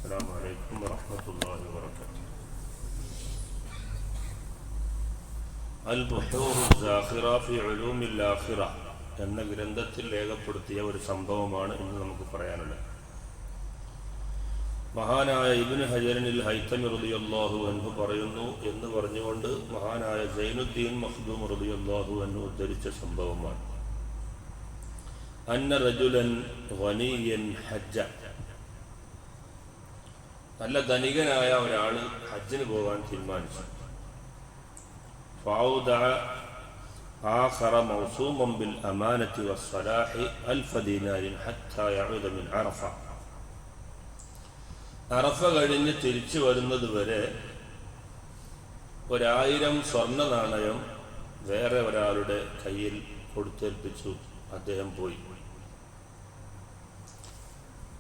السلام عليكم ورحمة الله وبركاته. البحور الزاخرة في علوم الآخرة എന്ന ഗ്രന്ഥത്തിൽ രേഖപ്പെടുത്തിയ ഒരു സംഭവമാണ് ഇന്ന് നമുക്ക് പറയാനുള്ളത്. മഹാനായ ഇബ്നു ഹജറിൽ ഹൈതമി റളിയല്ലാഹു അൻഹു പറയുന്നു എന്ന് പറഞ്ഞുകൊണ്ട് മഹാനായ സൈനുദ്ദീൻ മഖ്ദൂം റളിയല്ലാഹു അൻഹു ഉദ്ധരിച്ച സംഭവമാണ്. അന്ന റജുലൻ ഗനിയൻ ഹജ്ജ, നല്ല ധനികനായ ഒരാൾ ഹജ്ജിന് പോകാൻ തീരുമാനിച്ചു. ഫൗദഅ ആഖറ മൗസൂമൻ ബിൽ അമാനത്തി വസ്സലാഹി 1000 ദീനാരിൻ ഹത്താ യഊദ മിൻ അറഫ. അറഫ കഴിഞ്ഞ് തിരിച്ചു വരുന്നത് വരെ 1000 സ്വർണ്ണ നാണയം വേറെ ഒരാളുടെ കയ്യിൽ കൊടുത്തേൽപ്പിച്ചു. അദ്ദേഹം പോയി.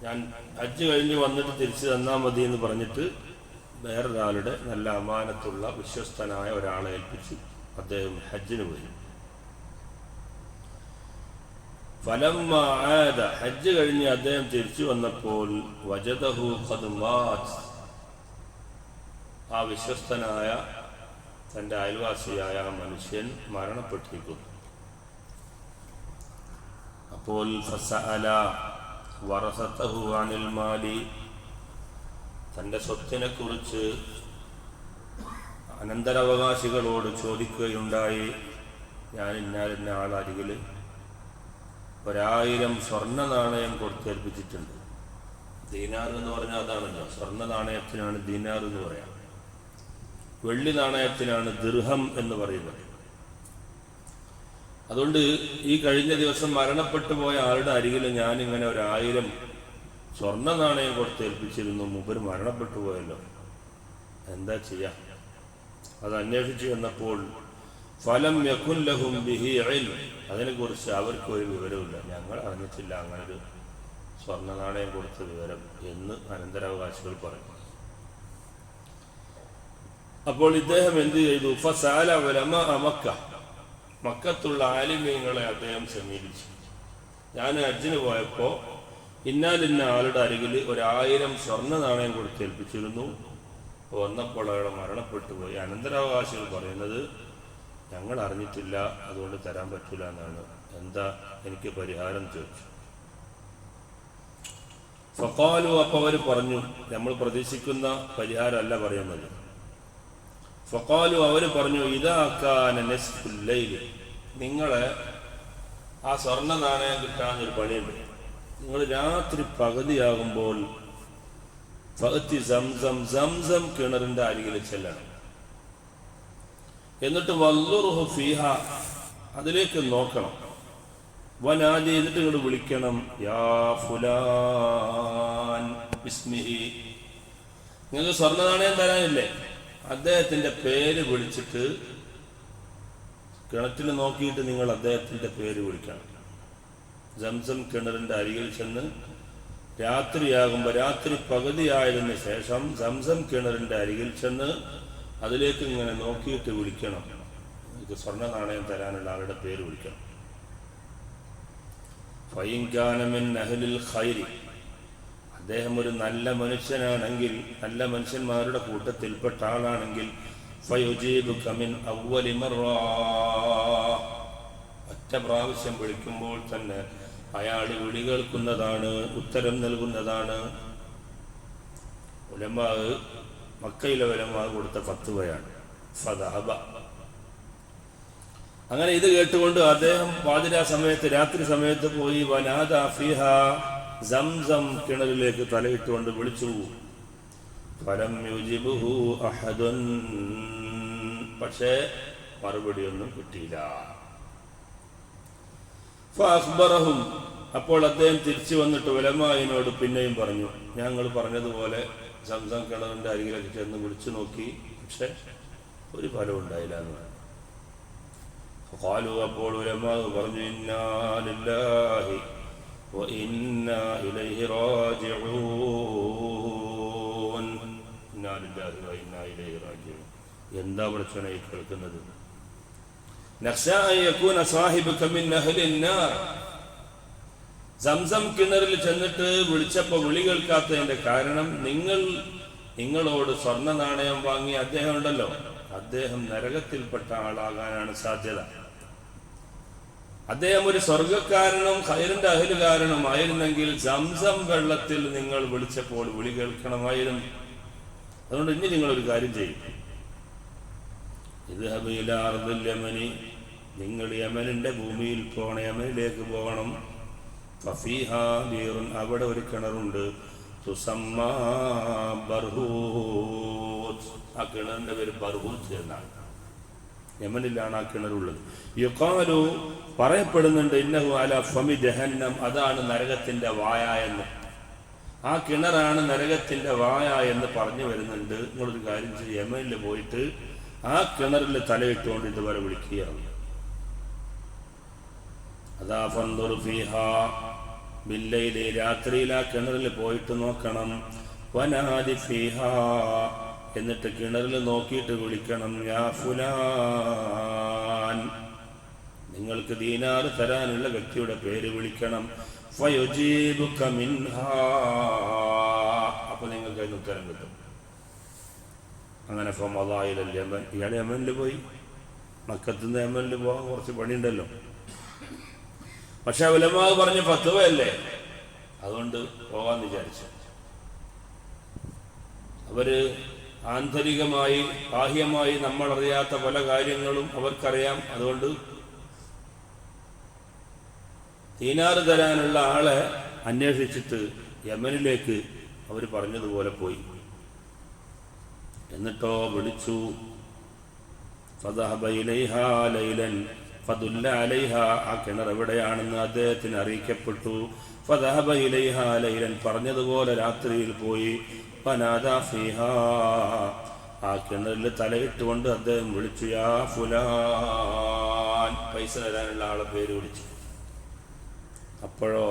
ഞാൻ ഹജ്ജ് കഴിഞ്ഞ് വന്നിട്ട് തിരിച്ചു തന്നാൽ മതി എന്ന് പറഞ്ഞിട്ട് വേറൊരാളുടെ നല്ല അമാനത്തുള്ള വിശ്വസ്തനായ ഒരാളെ ഏൽപ്പിച്ചു. അദ്ദേഹം ഹജ്ജിന് പോയി. ഫലമ്മ ആദ, ഹജ്ജ് കഴിഞ്ഞ് അദ്ദേഹം തിരിച്ചു വന്നപ്പോൾ വജദഹു ഖദ് മാത്, ആ വിശ്വസ്തനായ തൻ്റെ അയൽവാസിയായ ആ മനുഷ്യൻ മരണപ്പെട്ടിരിക്കുന്നു. അപ്പോൾ ഫസഅല വറസതഹു അനിൽ മാലി, തൻ്റെ സ്വത്തിനെ കുറിച്ച് അനന്തരാവകാശികളോട് ചോദിക്കുകയുണ്ടായി. ഞാൻ ഇന്ന ആളരികിൽ 1000 സ്വർണ്ണ നാണയം കൊടുത്തേൽപ്പിച്ചിട്ടുണ്ട്. ദീനാർ എന്ന് പറഞ്ഞാൽ അതാണല്ലോ, സ്വർണ്ണ നാണയത്തിനാണ് ദീനാർ എന്ന് പറയാം, വെള്ളി നാണയത്തിനാണ് ദിർഹം എന്ന് പറയുന്നത്. അതുകൊണ്ട് ഈ കഴിഞ്ഞ ദിവസം മരണപ്പെട്ടു പോയ ആളുടെ അരികിൽ ഞാനിങ്ങനെ 1000 സ്വർണ്ണ നാണയം കൊടുത്തേൽപ്പിച്ചിരുന്നു. മൂപ്പര് മരണപ്പെട്ടു പോയല്ലോ, എന്താ ചെയ്യാ? അത് അന്വേഷിച്ചു വന്നപ്പോൾ ഫലം യകുൻ ലഹും ബിഹി ഇൽം, അതിനെക്കുറിച്ച് അവർക്ക് ഒരു വിവരമില്ല. ഞങ്ങൾ അറിഞ്ഞിട്ടില്ല അങ്ങനൊരു സ്വർണ്ണ നാണയം കൊടുത്ത വിവരം എന്ന് അനന്തരാവകാശികൾ പറഞ്ഞു. അപ്പോൾ ഇദ്ദേഹം എന്ത് ചെയ്തു? ഫസഅല ഉലമാ മക്ക, മക്കത്തുള്ള ആലിമീങ്ങളെ അദ്ദേഹം സമീപിച്ചു. ഞാൻ ഹജ്ജിന് പോയപ്പോൾ ഇന്നാലിന്ന ആളുടെ അരികിൽ 1000 സ്വർണ്ണ നാണയം കൊടുത്തേൽപ്പിച്ചിരുന്നു. വന്നപ്പോൾ അയാൾ മരണപ്പെട്ടു പോയി. അനന്തരാവകാശികൾ പറയുന്നത് ഞങ്ങൾ അറിഞ്ഞിട്ടില്ല, അതുകൊണ്ട് തരാൻ പറ്റില്ല എന്നാണ്. എന്താ എനിക്ക് പരിഹാരം ചോദിച്ചു. ഫഖാലു, അപ്പോൾ അവർ പറഞ്ഞു, നമ്മൾ പ്രതീക്ഷിക്കുന്ന പരിഹാരമല്ല പറയുന്നത്. ഫഖാലു, അവർ പറഞ്ഞു, ഇദാ കാന നിസ്ഫുൽ ലൈൽ, നിങ്ങളെ ആ സ്വർണ്ണ നാണയം കിട്ടാനൊരു പണിയുണ്ട്. നിങ്ങൾ രാത്രി പകുതിയാകുമ്പോൾ ഫഅതി സംസം, സംസം കിണറിന്റെ അരികിൽ ചെല്ലണം. എന്നിട്ട് വല്ലുറുഹു ഫീഹ, അതിലേക്ക് നോക്കണം. വനാദി, എന്നിട്ട് ഇങ്ങോട്ട് വിളിക്കണം, യാ ഫുലാൻ ബിസ്മിഹി. നിങ്ങൾക്ക് സ്വർണ്ണ നാണയം തരാനില്ലേ, അദ്ദേഹത്തിന്റെ പേര് വിളിച്ചിട്ട് കിണറ്റിൽ നോക്കിയിട്ട് നിങ്ങൾ അദ്ദേഹത്തിന്റെ പേര് വിളിക്കണം. സംസം കിണറിന്റെ അരികിൽ ചെന്ന് രാത്രിയാകുമ്പോൾ, രാത്രി പകുതിയായതിനു ശേഷം സംസം കിണറിന്റെ അരികിൽ ചെന്ന് അതിലേക്ക് ഇങ്ങനെ നോക്കിയിട്ട് വിളിക്കണം. ഇത് സ്വർണ്ണ നാണയം തരാനുള്ള ആളുടെ പേര് വിളിക്കണം. ഫഇൻ കാന മിൻ അഹ്ലിൽ ഖൈരി, അദ്ദേഹം ഒരു നല്ല മനുഷ്യനാണെങ്കിൽ, നല്ല മനുഷ്യന്മാരുടെ കൂട്ടത്തിൽപ്പെട്ട ആളാണെങ്കിൽ, ഫയുജീബുക മിൻ അവ്വലി മർറ, ഒറ്റ പ്രാവശ്യം വിളിക്കുമ്പോൾ തന്നെ അയാൾ വിളി കേൾക്കുന്നതാണ്, ഉത്തരം നൽകുന്നതാണ്. ഉലമാ, മക്കയിലെ ഉലമാ കൊടുത്ത ഫത്വയാണ്. ഫദഹബ, അങ്ങനെ ഇത് കേട്ടുകൊണ്ട് അദ്ദേഹം പാതിരാ സമയത്ത്, രാത്രി സമയത്ത് പോയി വനാദ ഫീഹ, സംസം കിണറിലേക്ക് തലയിട്ടുകൊണ്ട് വിളിച്ചു. ഫലം യുജിബുഹു അഹദുൻ, പക്ഷേ മറുപടിയൊന്നും കിട്ടിയില്ല. ഫഅഖ്ബറഹും, അപ്പോൾ അദ്ദേഹം തിരിച്ചു വന്നിട്ട് ഉലമായിനോട് പിന്നെയും പറഞ്ഞു, ഞങ്ങൾ പറഞ്ഞതുപോലെ സംസം കിണറിന്റെ അരികിലേക്ക് ചെന്ന് വിളിച്ചു നോക്കി, പക്ഷെ ഒരു ഫലവും ഉണ്ടായില്ല എന്ന് പറഞ്ഞു. ഖാലു, അപ്പോൾ ഉലമാ പറഞ്ഞു, ഇന്നാ ലില്ലാഹി വ ഇന്നാ ഇലൈഹി റാജിഊൻ. ഇന്നാ ലില്ലാഹി വ ഇന്നാ ഇലൈഹി റാജിഊൻ. എന്താ പടച്ചോനെ ഈ കേൾക്കുന്നത്? നഖ്ശാ അൻ യകൂന സാഹിബുക മിൻ അഹ്ലിൻ നാർ, സംസം കിണറിൽ ചെന്നിട്ട് വിളിച്ചപ്പോൾ വിളി കേൾക്കാത്തതിന്റെ കാരണം നിങ്ങളോട് സ്വർണ്ണ നാണയം വാങ്ങിയ അദ്ദേഹം ഉണ്ടല്ലോ, അദ്ദേഹം നരകത്തിൽപ്പെട്ട ആളാകാനാണ് സാധ്യത. അദ്ദേഹം ഒരു സ്വർഗക്കാരനും ഖൈറിന്റെ അഹലുകാരനുമായിരുന്നെങ്കിൽ സംസം വെള്ളത്തിൽ നിങ്ങൾ വിളിച്ചപ്പോൾ വിളി കേൾക്കണമായിരുന്നു. അതുകൊണ്ട് ഇനി നിങ്ങളൊരു കാര്യം ചെയ്യും, ഇദ്ഹബ് ഇലാ അർദിൽ യമനി, നിങ്ങൾ യമനിന്റെ ഭൂമിയിൽ പോകണം, യമനിലേക്ക് പോകണം. ഫഫീഹാ ബീറുൻ, അവിടെ ഒരു കിണറുണ്ട്, തുസമ്മാ ബർഹൂത്ത്, ആ കിണറിന്റെ പേര് ബർഹൂത്ത് എന്നാണ്. യമനിലാണ് ആ കിണറുള്ളത്. യുഖാലു, പറയപ്പെടുന്നുണ്ട്, ഇന്നഹു അലാ ഫമി ജഹന്നം, അതാണ് നരകത്തിന്റെ വായ എന്ന്. ആ കിണറാണ് നരകത്തിന്റെ വായ എന്ന് പറഞ്ഞു വരുന്നുണ്ട്. നിങ്ങളൊരു കാര്യം ചെയ്യും, യമനിൽ പോയിട്ട് ആ കിണറിൽ തലയിട്ടുകൊണ്ട് ഇതുവരെ വിളിക്കുകയാണ്. അതാ ഫൻദുർ ഫീഹാ ബില്ലൈലി, രാത്രിയിൽ ആ കിണറിൽ പോയിട്ട് നോക്കണം. വനാദി ഫീഹാ, എന്നിട്ട് കിണറിൽ നോക്കിയിട്ട് വിളിക്കണം, യാ ഫുലാൻ, നിങ്ങൾക്ക് ദീനാർ തരാനുള്ള വ്യക്തിയുടെ പേര് വിളിക്കണം. ഫയുജീബുക മിൻഹാ, അപ്പൊ നിങ്ങൾക്ക് അതിന് ഉത്തരം കിട്ടും. അങ്ങനെ ഫമദാഇലൽ യമൻ, ഇയാൾ യമനിൽ പോയി. മക്കത്തുനിന്ന് യമനിൽ പോകാൻ കുറച്ച് പണിയുണ്ടല്ലോ. പക്ഷെ ഉലമാ പറഞ്ഞ ഫത്വയല്ലേ, അതുകൊണ്ട് പോകാൻ വിചാരിച്ചു. അവര് ആന്തരികമായി ബാഹ്യമായി നമ്മൾ അറിയാത്ത പല കാര്യങ്ങളും അവർക്കറിയാം. അതുകൊണ്ട് ദീനാർ തരാനുള്ള ആളെ അന്വേഷിച്ചിട്ട് യമനിലേക്ക് അവർ പറഞ്ഞതുപോലെ പോയി. എന്നിട്ടോ വിളിച്ചു. ഫദഹബ ഇലൈഹാ ലൈലൻ ഫദുല്ല അലൈഹാ, ആ കിണർ എവിടെയാണെന്ന് അദ്ദേഹത്തിന് അറിയിക്കപ്പെട്ടു. ഫദഹബ ഇലൈഹാ ലൈലൻ, പറഞ്ഞതുപോലെ രാത്രിയിൽ പോയി. ഫനാദാ ഫീഹാ, ആ കിണറിൽ തലയിട്ടുകൊണ്ട് അദ്ദേഹം വിളിച്ചു, യാ ഫുലാൻ, പൈസ തരാനുള്ള ആളെ പേര് വിളിച്ചു. അപ്പോഴോ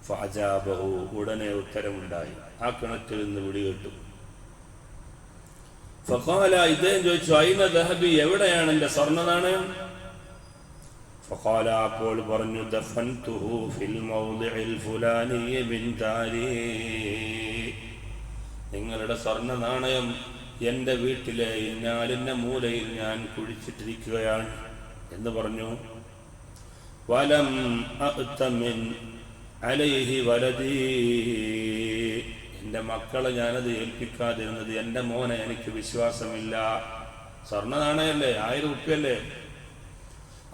ഫഅജാബഹു, ഉടനെ ഉത്തരമുണ്ടായി. ആ കിണറ്റിൽ നിന്ന് വിളി കേട്ടു. ഫഖാല, ഇദ്ദേഹം ചോദിച്ചു, ഐന ദഹബി, എവിടെയാണ് എന്റെ സ്വർണ്ണ നാണയം? ഫഖാല, അപ്പോൾ പറഞ്ഞു, ദഫൻതുഹു ഫിൽ മൗദിഇൽ ഫുലാനി മിൻ ദാരി, നിങ്ങളുടെ സ്വർണ്ണ നാണയം എൻ്റെ വീട്ടിലെ ഇന്നാലിന്ന മൂലയിൽ ഞാൻ കുഴിച്ചിട്ടിരിക്കുകയാണ് എന്ന് പറഞ്ഞു. വലം അഅ്തമിൻ അലൈഹി വലദീ, എൻ്റെ മക്കളെ ഞാനത് ഏൽപ്പിക്കാതിരുന്നത്, എൻ്റെ മോനെ എനിക്ക് വിശ്വാസമില്ല. സ്വർണ്ണ നാണയല്ലേ, 1000 ഉറുപ്പ്യല്ലേ,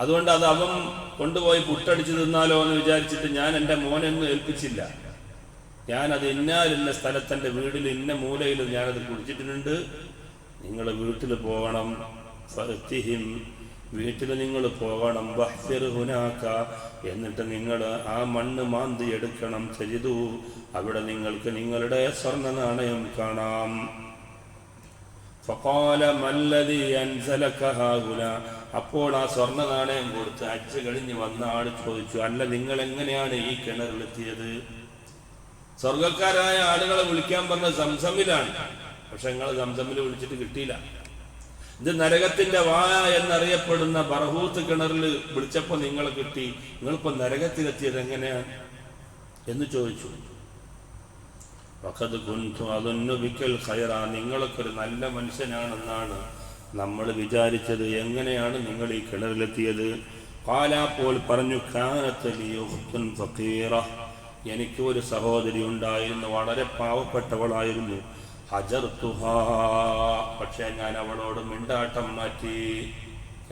അതുകൊണ്ട് അത് അവൻ കൊണ്ടുപോയി പുട്ടടിച്ച് തിന്നാലോ എന്ന് വിചാരിച്ചിട്ട് ഞാൻ എൻ്റെ മോനൊന്നും ഏൽപ്പിച്ചില്ല. ഞാനത് ഇന്നാലിന്ന സ്ഥലത്തെൻ്റെ വീട്ടിൽ ഇന്ന മൂലയിൽ ഞാനത് കുടിച്ചിട്ടുണ്ട്. നിങ്ങൾ വീട്ടിൽ പോകണം. ഫഅ്തിഹിം, വീട്ടിൽ നിങ്ങൾ പോകണം. വഹ്ഫിർ ഹുനാക, എന്നിട്ട് നിങ്ങൾ ആ മണ്ണ് മാന്തി എടുക്കണം. തജിദു, അവിടെ നിങ്ങൾക്ക് നിങ്ങളുടെ സ്വർണ്ണ നാണയം കാണാം. ഫഖാല മല്ലദീ അൻസലക ഹാഹുനാ, അപ്പോൾ ആ സ്വർണ്ണ നാണയം കൊടുത്ത് ഹജ്ജ് കഴിഞ്ഞ് വന്ന ആൾ ചോദിച്ചു, അല്ല, നിങ്ങൾ എങ്ങനെയാണ് ഈ കിണറിലെത്തിയത്? സ്വർഗക്കാരായ ആളുകളെ വിളിക്കാൻ പറഞ്ഞ സംസമിലാണ്, പക്ഷെ നിങ്ങൾ സംസമിൽ വിളിച്ചിട്ട് കിട്ടിയില്ല. ഇത് നരകത്തിന്റെ വായ എന്നറിയപ്പെടുന്ന ബർഹൂത്ത് കിണറിൽ വിളിച്ചപ്പോൾ നിങ്ങളെ കിട്ടി, നിങ്ങളിപ്പോ നരകത്തിലെത്തിയത് എങ്ങനെയാണ് എന്ന് ചോദിച്ചു. വഖദ് കുൻതു അദുന്നു ബിക്കൽ ഖൈറ, നിങ്ങളൊക്കെ ഒരു നല്ല മനുഷ്യനാണെന്നാണ് നമ്മൾ വിചാരിച്ചത്. എങ്ങനെയാണ് നിങ്ങൾ ഈ കിണറിലെത്തിയത്? ഖാല, അപ്പോൾ പറഞ്ഞു, കാനത്ത് ലി ഉഖ്തുൻ ഫഖീറ, എനിക്ക് ഒരു സഹോദരി ഉണ്ടായിരുന്നു, വളരെ പാവപ്പെട്ടവളായിരുന്നു. ഹജർതുഹാ, പക്ഷേ ഞാൻ അവളോട് മിണ്ടാട്ടം മാറ്റി,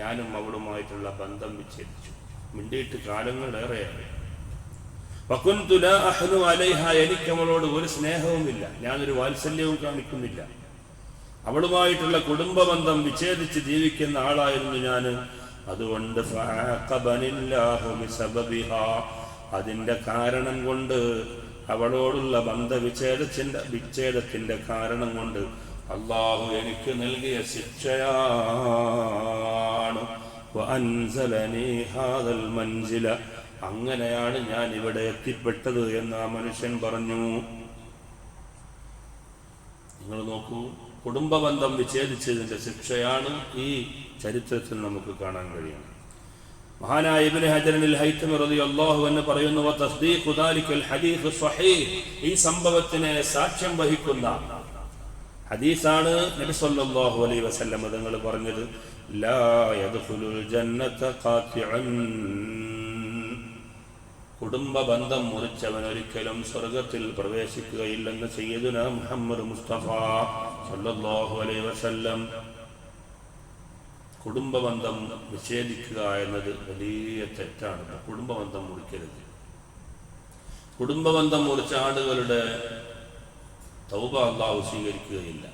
ഞാനും അവളുമായിട്ടുള്ള ബന്ധം വിച്ഛേദിച്ചു. മിണ്ടിയിട്ട് കാലങ്ങളേറെയായി. വകുൻതു ലാ അഹ്നു അലൈഹ, എനിക്ക് അവളോട് ഒരു സ്നേഹവുമില്ല, ഞാനൊരു വാത്സല്യവും കാണിക്കുന്നില്ല. അവളുമായിട്ടുള്ള കുടുംബ ബന്ധം വിച്ഛേദിച്ച് ജീവിക്കുന്ന ആളായിരുന്നു ഞാൻ. അതുകൊണ്ട് ഫഅഖബനില്ലാഹു ബിസബബിഹാ, അതിൻ്റെ കാരണം കൊണ്ട്, അവളോടുള്ള വിച്ഛേദത്തിന്റെ കാരണം കൊണ്ട് അല്ലാഹു എനിക്ക് നൽകിയ ശിക്ഷയാണ്. വഅൻസലനി ഹാദൽ മൻസില, അങ്ങനെയാണ് ഞാൻ ഇവിടെ എത്തിപ്പെട്ടത് എന്ന് ആ മനുഷ്യൻ പറഞ്ഞു. നിങ്ങൾ നോക്കൂ, കുടുംബ ബന്ധം വിച്ഛേദിച്ചതിന്റെ ശിക്ഷയാണ് ഈ ചരിത്രത്തിൽ നമുക്ക് കാണാൻ കഴിയുന്നത്. മഹാനായ ഇബ്നു ഹജറിൽ ഹൈതമി റളിയല്ലാഹു അൻഹു പറയുന്നു, വതസ്ദീഖു ദാലികൽ ഹദീസ് സ്വഹീഹ്, ഈ സംഭവത്തിനെ സാക്ഷ്യം വഹിക്കുന്ന ഹദീസാണ് നബി സല്ലല്ലാഹു അലൈഹി വസല്ലം തങ്ങൾ പറഞ്ഞത്, ലാ യദ്ഖുലുൽ ജന്നത ഖാതിഉൻ, കുടുംബ ബന്ധം മുറിച്ചവൻ ഒരിക്കലും സ്വർഗത്തിൽ പ്രവേശിക്കുകയില്ലെന്ന് സയ്യിദുനാ മുഹമ്മദ് മുസ്തഫ സല്ലല്ലാഹു അലൈഹി വസല്ലം. കുടുംബബന്ധം വിച്ഛേദിക്കുക എന്നത് വലിയ തെറ്റാണ്. കുടുംബബന്ധം മുറിക്കരുത്. കുടുംബബന്ധം മുറിച്ച ആളുകളുടെ തൗബ അല്ലാഹു സ്വീകരിക്കുകയില്ല,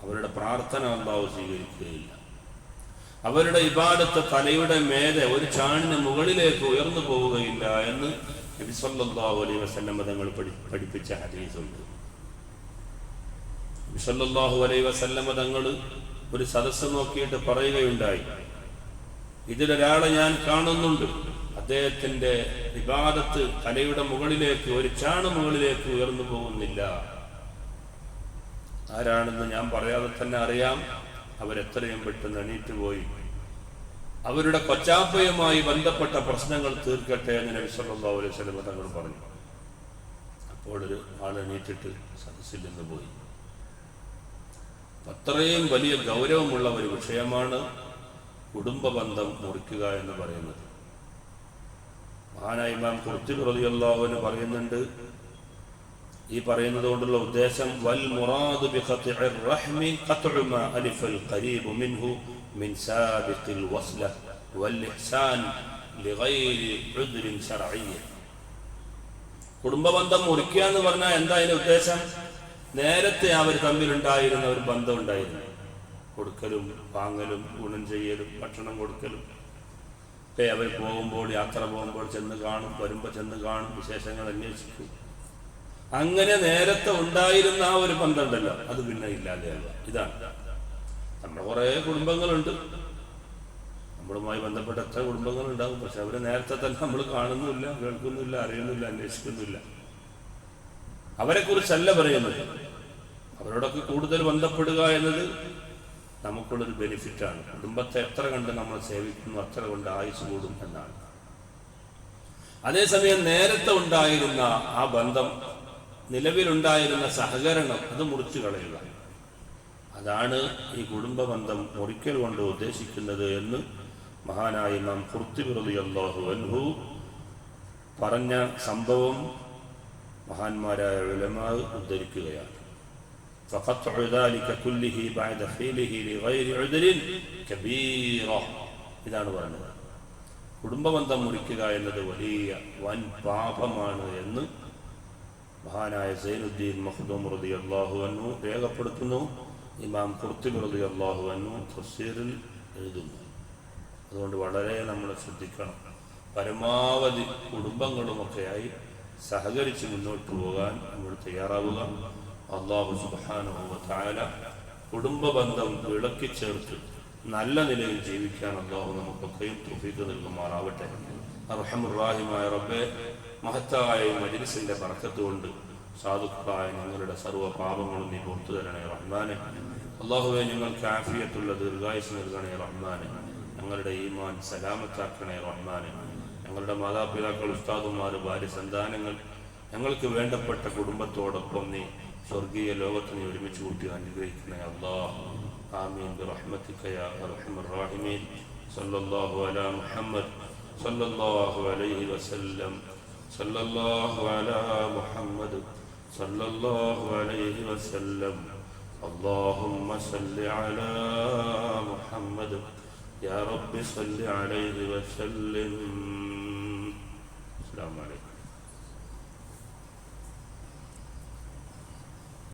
അവരുടെ പ്രാർത്ഥന അല്ലാഹു സ്വീകരിക്കുകയില്ല. അവരുടെ ഇബാദത്ത് തലയുടെ മേലെ ഒരു ചാണിന് മുകളിലേക്ക് ഉയർന്നു പോവുകയില്ല എന്ന് നബി സല്ലല്ലാഹു അലൈഹി വസല്ലം തങ്ങൾ പഠിപ്പിച്ച ഹദീസുണ്ട്. നബി സല്ലല്ലാഹു അലൈഹി വസല്ലം തങ്ങൾ ഒരു സദസ്സ് നോക്കിയിട്ട് പറയുകയുണ്ടായി, ഇതിലൊരാളെ ഞാൻ കാണുന്നുണ്ട്, അദ്ദേഹത്തിന്റെ ഇബാദത്ത് തലയുടെ മുകളിലേക്ക് ഒരു ചാണ് മുകളിലേക്ക് ഉയർന്നു പോകുന്നില്ല. ആരാണെന്ന് ഞാൻ പറയാതെ തന്നെ അറിയാം. അവരെത്രയും പെട്ടെന്ന് എണീറ്റ് പോയി അവരുടെ കൊച്ചാപ്പയുമായി ബന്ധപ്പെട്ട പ്രശ്നങ്ങൾ തീർക്കട്ടെ എന്ന് നബി സല്ലല്ലാഹു അലൈഹി വസല്ലം തങ്ങൾ പറഞ്ഞു. അപ്പോൾ ഒരു ആൾ എണീറ്റിട്ട് സദസ്സിൽ നിന്ന് പോയി. അത്രയും വലിയ ഗൗരവമുള്ള ഒരു വിഷയമാണ് കുടുംബ ബന്ധം മുറിക്കുക എന്ന് പറയുന്നത്. മഹാനായ ഇമാം ഖുർത്തുബി റളിയല്ലാഹു അൻഹു പറയുന്നുണ്ട്, ഈ പറയുന്നത് കൊണ്ടുള്ള ഉദ്ദേശം വൽ മുറാദു ബി ഖത്ഇർ റഹ്മി ഖത്ഉ മാ അലിഫൽ ഖരീബു മിൻഹു മിൻ സാബിഖിൽ വസ്ല വൽ ഇഹ്സാൻ ലിഗൈരി ഉദ്രിൻ ശർഈ. കുടുംബബന്ധം മുറിക്കുക എന്ന് പറഞ്ഞാൽ എന്താ അതിന്റെ ഉദ്ദേശം? നേരത്തെ അവർ തമ്മിലുണ്ടായിരുന്ന ഒരു ബന്ധം ഉണ്ടായിരുന്നു, കൊടുക്കലും വാങ്ങലും ഗുണം ചെയ്യലും ഭക്ഷണം കൊടുക്കലും. അവർ പോകുമ്പോൾ യാത്ര പോകുമ്പോൾ ചെന്ന് കാണും, വരുമ്പോൾ ചെന്ന് കാണും, വിശേഷങ്ങൾ അന്വേഷിക്കും. അങ്ങനെ നേരത്തെ ഉണ്ടായിരുന്ന ആ ഒരു ബന്ധം ഉണ്ടല്ലോ, അത് പിന്നെ ഇല്ലാതെയല്ല. ഇതാണ് നമ്മുടെ കുറേ കുടുംബങ്ങളുണ്ട്, നമ്മളുമായി ബന്ധപ്പെട്ട എത്ര കുടുംബങ്ങളുണ്ടാകും. പക്ഷെ അവരെ നേരത്തെ തന്നെ നമ്മൾ കാണുന്നില്ല, കേൾക്കുന്നില്ല, അറിയുന്നില്ല, അന്വേഷിക്കുന്നില്ല. അവരെ കുറിച്ചല്ല പറയുന്നത്. അവരോടൊക്കെ കൂടുതൽ ബന്ധപ്പെടുക എന്നത് നമുക്കുള്ളൊരു ബെനിഫിറ്റാണ്. കുടുംബത്തെ എത്ര കണ്ട് നമ്മൾ സേവിക്കുന്നു അത്ര കൊണ്ട് ആയുസ് കൂടും എന്നാണ്. അതേസമയം നേരത്തെ ഉണ്ടായിരുന്ന ആ ബന്ധം, നിലവിലുണ്ടായിരുന്ന സഹകരണം, അത് മുറിച്ചു കളയുക, അതാണ് ഈ കുടുംബ ബന്ധം മുറിക്കൽ കൊണ്ട് ഉദ്ദേശിക്കുന്നത് എന്ന് മഹാനായ ഇമാം ഖുർത്തുബി റളിയല്ലാഹു അൻഹു പറഞ്ഞ സംഭവം മഹാന്മാരായ ഉലമാ ഉദ്ധരിക്കുകയാണ്. فقطع ذلك كله بعد فعله لغير عذر كبيرة. ഇതാണ് പറയുന്നത്. കുടുംബബന്ധം മുറിക്കുക എന്നത് വലിയ വൻ പാപമാണ് എന്ന് മഹാനായ സൈനുദ്ദീൻ മഖ്ദൂം റളിയല്ലാഹു അൻഹു രേഖപ്പെടുത്തുന്നു. ഇമാം ഖുർത്തുബി റളിയല്ലാഹു അൻഹു തഫ്സീറിൽ എഴുതുന്നു. അതുകൊണ്ട് വളരെ നമ്മൾ ശ്രദ്ധിക്കണം. പരമാവധി കുടുംബങ്ങളുമൊക്കെയായി സഹകരിച്ച് മുന്നോട്ട് പോകാൻ നമ്മൾ തയ്യാറാവുക. അല്ലാഹു സുബ്ഹാനഹു വ തആല കുടുംബ ബന്ധം വിളക്കി ചേർത്ത് നല്ല നിലയിൽ ജീവിക്കാൻ അല്ലാഹു നമുക്കൊക്കെയും തൗഫീഖ് നൽകുമാറാവട്ടെ. അർഹമുർ റഹീമായ റബ്ബേ, മഹത്തായ മജ്ലിസിന്റെ ബറക്കത്ത് കൊണ്ട് സാധുക്കളായ ഞങ്ങളുടെ സർവ്വ പാപങ്ങളും നീ പുറത്തു തരണേ റഹ്മാനെ. അല്ലാഹുവേ, ഞങ്ങൾക്ക് ആഫിയത്തുള്ള ദീർഘായുസ് നൽകണേ റഹ്മാനെ. ഞങ്ങളുടെ ഈമാൻ സലാമത്താക്കണേ റഹ്മാനെ. ഞങ്ങളുടെ മാതാപിതാക്കൾ, ഉസ്താദുമാർ, ഭാര്യ, സന്താനങ്ങൾ, ഞങ്ങൾക്ക് വേണ്ടപ്പെട്ട കുടുംബത്തോടൊപ്പം നീ സ്വർഗീയ ലോകത്ത് നീ ഒരുമിച്ച് കൂട്ടി അനുഗ്രഹിക്കണേ അല്ലാഹ്. ആമീൻ ബിറഹ്മതിക യാ അർഹമർ റഹീമീൻ. സല്ലല്ലാഹു അലാ മുഹമ്മദ് സല്ലല്ലാഹു അലൈഹി വസല്ലം. സല്ലല്ലാഹു അലാ മുഹമ്മദ് സല്ലല്ലാഹു അലൈഹി വസല്ലം. اللهم صل على محمد يا رب صل عليه وسلم. السلام عليكم.